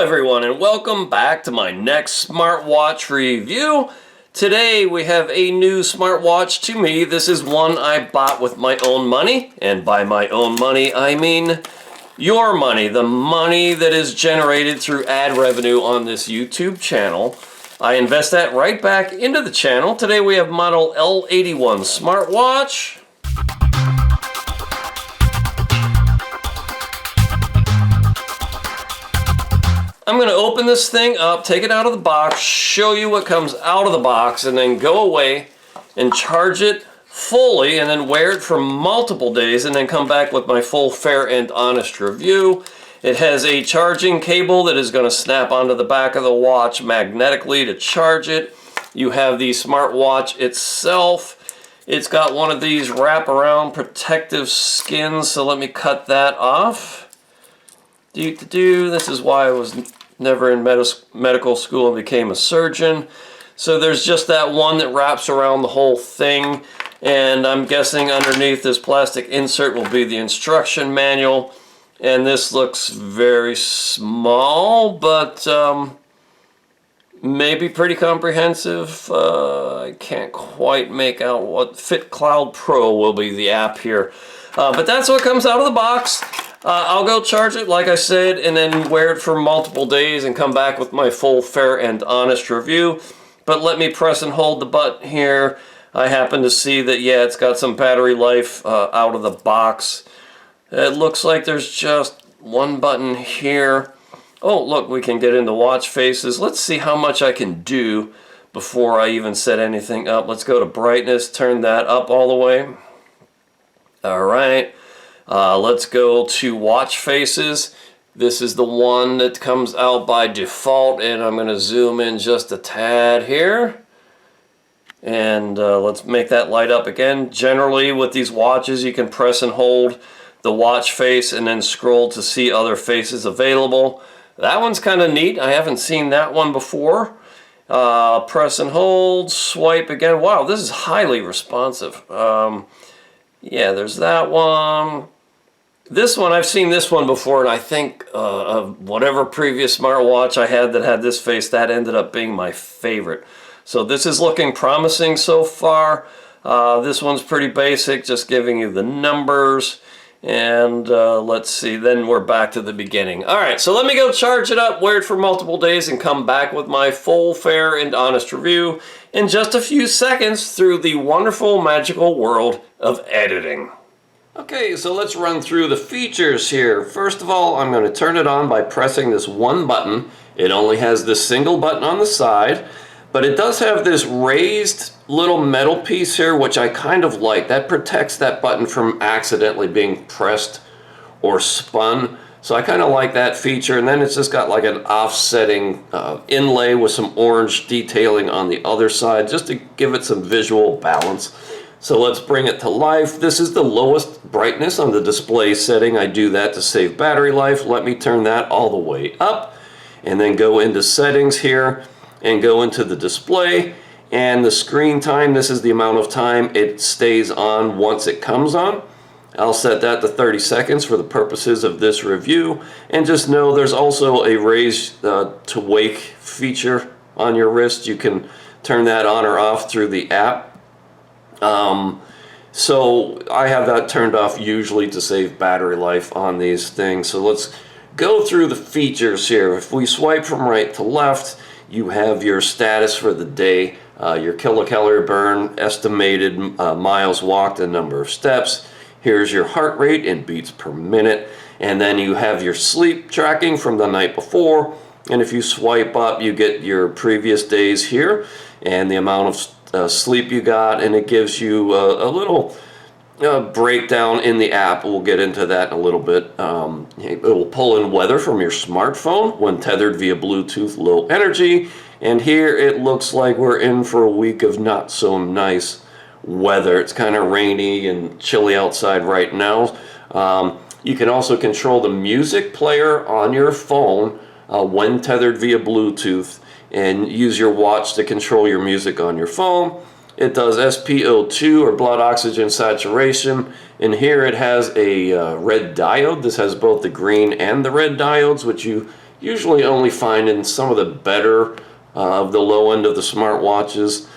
everyone, and welcome back to my next smartwatch review. Today we have a new smartwatch to me. This is one I bought with my own money, and by my own money I mean your money, the money that is generated through ad revenue on this YouTube channel. I invest that right back into the channel. Today we have model L81 Smartwatch. I'm going to open this thing up, take it out of the box, show you what comes out of the box, and then go away and charge it fully and then wear it for multiple days and then come back with my full, fair, and honest review. It has a charging cable that is going to snap onto the back of the watch magnetically to charge it. You have the smartwatch itself. It's got one of these wraparound protective skins, so let me cut that off. This is why I was never in medical school and became a surgeon. So there's just that one that wraps around the whole thing, and I'm guessing underneath this plastic insert will be the instruction manual. And this looks very small, but maybe pretty comprehensive. I can't quite make out what Fit Cloud Pro will be the app here. But that's what comes out of the box. I'll go charge it, like I said, and then wear it for multiple days and come back with my full, fair, and honest review. But let me press and hold the button here. I happen to see that, yeah, it's got some battery life out of the box. It looks like there's just one button here. Oh, look, we can get into watch faces. Let's see how much I can do before I even set anything up. Let's go to brightness, turn that up all the way. All right. Let's go to watch faces. This is the one that comes out by default, and I'm going to zoom in just a tad here. And let's make that light up again. Generally, with these watches, you can press and hold the watch face and then scroll to see other faces available. That one's kind of neat. I haven't seen that one before. Press and hold, swipe again. Wow, this is highly responsive. Yeah, there's that one. This one, I've seen this one before, and I think of whatever previous smartwatch I had that had this face, that ended up being my favorite. So this is looking promising so far. This one's pretty basic, just giving you the numbers. And let's see, then we're back to the beginning. All right, so let me go charge it up, wear it for multiple days, and come back with my full, fair, and honest review in just a few seconds through the wonderful, magical world of editing. Okay, so let's run through the features here. First of all, I'm going to turn it on by pressing this one button. It only has this single button on the side, but it does have this raised little metal piece here, which I kind of like. That protects that button from accidentally being pressed or spun. So I kind of like that feature. And then it's just got like an offsetting inlay with some orange detailing on the other side, just to give it some visual balance. So let's bring it to life. This is the lowest brightness on the display setting. I do that to save battery life. Let me turn that all the way up and then go into settings here and go into the display and the screen time. This is the amount of time it stays on once it comes on. I'll set that to 30 seconds for the purposes of this review, and just know there's also a raise to wake feature on your wrist. You can turn that on or off through the app. So I have that turned off usually to save battery life on these things. So let's go through the features here. If we swipe from right to left, you have your status for the day, your kilocalorie burn, estimated miles walked, and number of steps. Here's your heart rate in beats per minute. And then you have your sleep tracking from the night before. And if you swipe up, you get your previous days here and the amount of sleep you got. And it gives you a little breakdown in the app. We'll get into that in a little bit. It will pull in weather from your smartphone when tethered via Bluetooth Low Energy. And here it looks like we're in for a week of not so nice weather. It's kind of rainy and chilly outside right now. You can also control the music player on your phone when tethered via Bluetooth, and use your watch to control your music on your phone. It does SPO2 or blood oxygen saturation, and here it has a red diode. This has both the green and the red diodes, which you usually only find in some of the better of the low end of the smartwatches.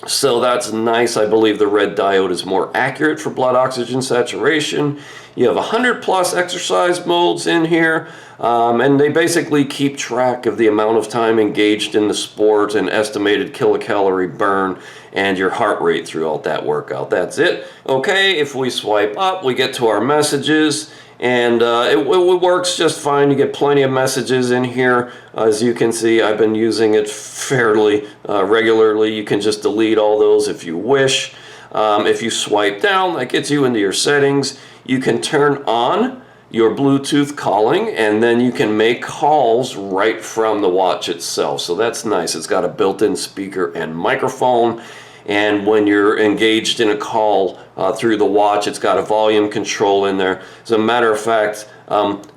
So that's nice. I believe the red diode is more accurate for blood oxygen saturation. You have 100 plus exercise modes in here, and they basically keep track of the amount of time engaged in the sport and estimated kilocalorie burn and your heart rate throughout that workout. That's it. Okay, if we swipe up, we get to our messages. And it works just fine. You get plenty of messages in here. As you can see, I've been using it fairly regularly. You can just delete all those if you wish. If you swipe down, that gets you into your settings. You can turn on your Bluetooth calling, and then you can make calls right from the watch itself. So that's nice. It's got a built-in speaker and microphone. And when you're engaged in a call through the watch, it's got a volume control in there. As a matter of fact,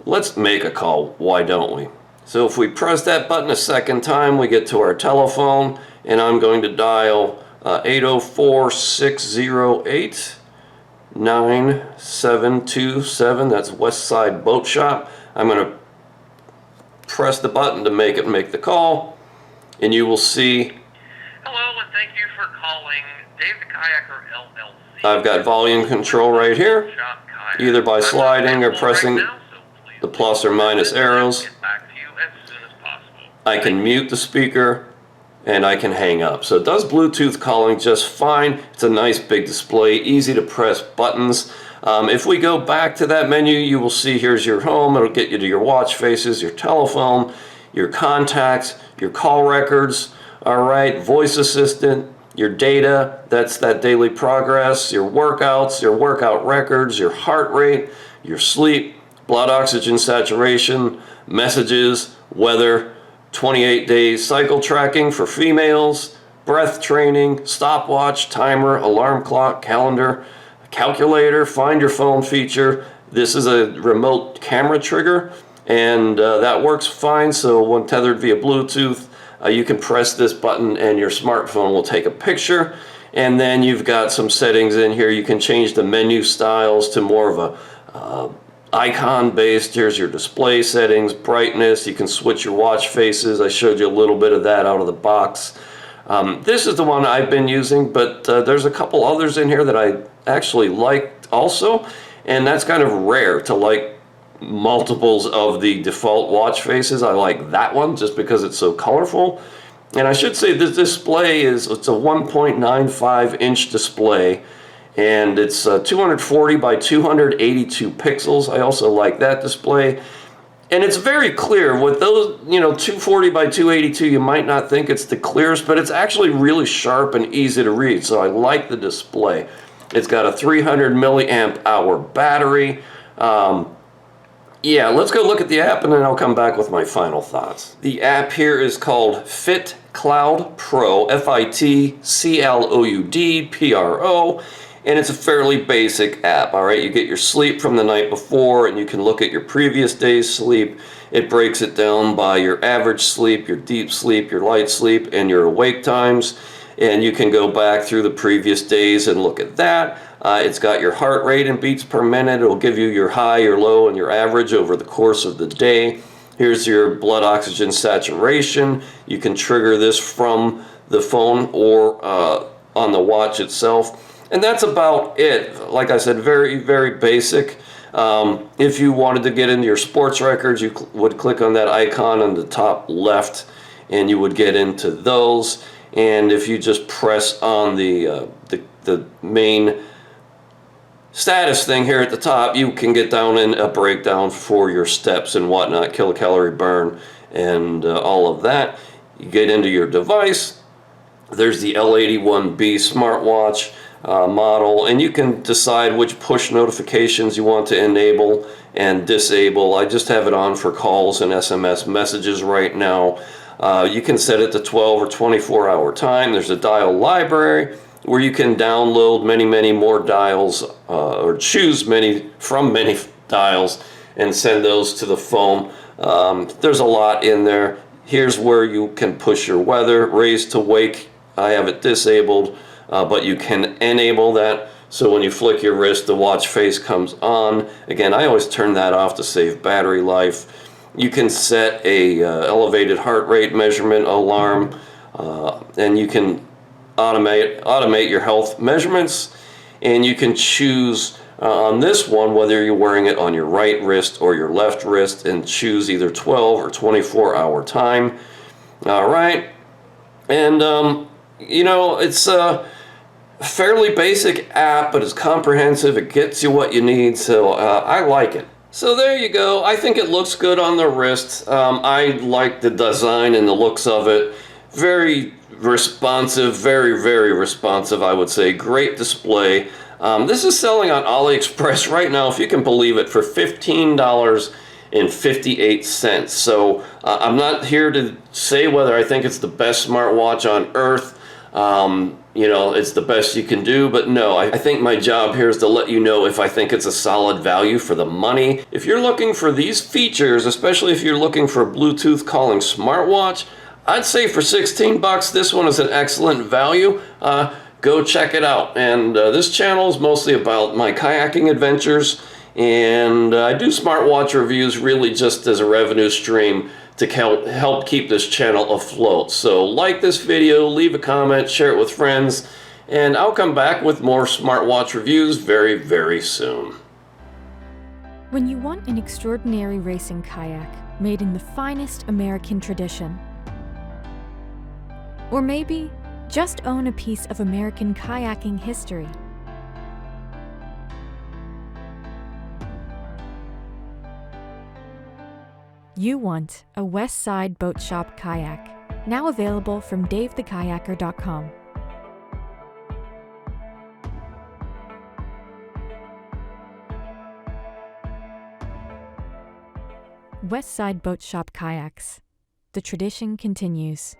let's make a call. Why don't we? So if we press that button a second time, we get to our telephone, and I'm going to dial 804-608-9727. That's Westside Boat Shop. I'm going to press the button to make the call, and you will see. Hello, and thank you for calling David Kayaker LLC. I've got volume control right here, either by sliding or pressing the plus or minus arrows. I can mute the speaker, and I can hang up. So it does Bluetooth calling just fine. It's a nice big display, easy to press buttons. If we go back to that menu, you will see here's your home. It'll get you to your watch faces, your telephone, your contacts, your call records, all right, voice assistant, your data, that's that daily progress, your workouts, your workout records, your heart rate, your sleep, blood oxygen saturation, messages, weather, 28-day cycle tracking for females, breath training, stopwatch, timer, alarm clock, calendar, calculator, find your phone feature. This is a remote camera trigger, and that works fine. So when tethered via Bluetooth, you can press this button and your smartphone will take a picture. And then you've got some settings in here. You can change the menu styles to more of a icon based. Here's your display settings, brightness. You can switch your watch faces. I showed you a little bit of that out of the box. This is the one I've been using, but there's a couple others in here that I actually liked also. And that's kind of rare to like multiples of the default watch faces. I like that one just because it's so colorful. And I should say this display it's a 1.95 inch display, and it's 240 by 282 pixels. I also like that display, and it's very clear. With those, 240 by 282, you might not think it's the clearest, but it's actually really sharp and easy to read. So I like the display. It's got a 300 milliamp hour battery. Yeah, let's go look at the app, and then I'll come back with my final thoughts. The app here is called Fit Cloud Pro, FITCLOUD PRO, and it's a fairly basic app, all right? You get your sleep from the night before, and you can look at your previous day's sleep. It breaks it down by your average sleep, your deep sleep, your light sleep, and your awake times, and you can go back through the previous days and look at that. It's got your heart rate in beats per minute. It'll give you your high, your low, and your average over the course of the day. Here's your blood oxygen saturation. You can trigger this from the phone or on the watch itself. And that's about it. Like I said, very, very basic. If you wanted to get into your sports records, you would click on that icon on the top left, and you would get into those. And if you just press on the main status thing here at the top, you can get down in a breakdown for your steps and whatnot, kilocalorie burn, and all of that. You get into your device. There's the L81B Smartwatch model, and you can decide which push notifications you want to enable and disable. I just have it on for calls and SMS messages right now. You can set it to 12 or 24-hour time. There's a dial library where you can download many more dials or choose from many dials and send those to the phone. There's a lot in there. Here's where you can push your weather, raise to wake. I have it disabled, but you can enable that. So when you flick your wrist, the watch face comes on. Again, I always turn that off to save battery life. You can set a elevated heart rate measurement alarm, and you can automate your health measurements, and you can choose on this one whether you're wearing it on your right wrist or your left wrist, and choose either 12 or 24-hour time. All right, and you know, it's a fairly basic app, but it's comprehensive. It gets you what you need, so I like it. So there you go. I think it looks good on the wrist. I like the design and the looks of it. Very responsive, very, very responsive, I would say. Great display. This is selling on AliExpress right now, if you can believe it, for $15.58. So I'm not here to say whether I think it's the best smartwatch on earth. You know, it's the best you can do, but no, I think my job here is to let you know if I think it's a solid value for the money. If you're looking for these features, especially if you're looking for a Bluetooth calling smartwatch, I'd say for 16 bucks, this one is an excellent value. Go check it out. And this channel is mostly about my kayaking adventures, and I do smartwatch reviews really just as a revenue stream to help keep this channel afloat. So like this video, leave a comment, share it with friends, and I'll come back with more smartwatch reviews very, very soon. When you want an extraordinary racing kayak made in the finest American tradition, or maybe just own a piece of American kayaking history, you want a West Side Boat Shop kayak, now available from davethekayaker.com. West Side Boat Shop kayaks. The tradition continues.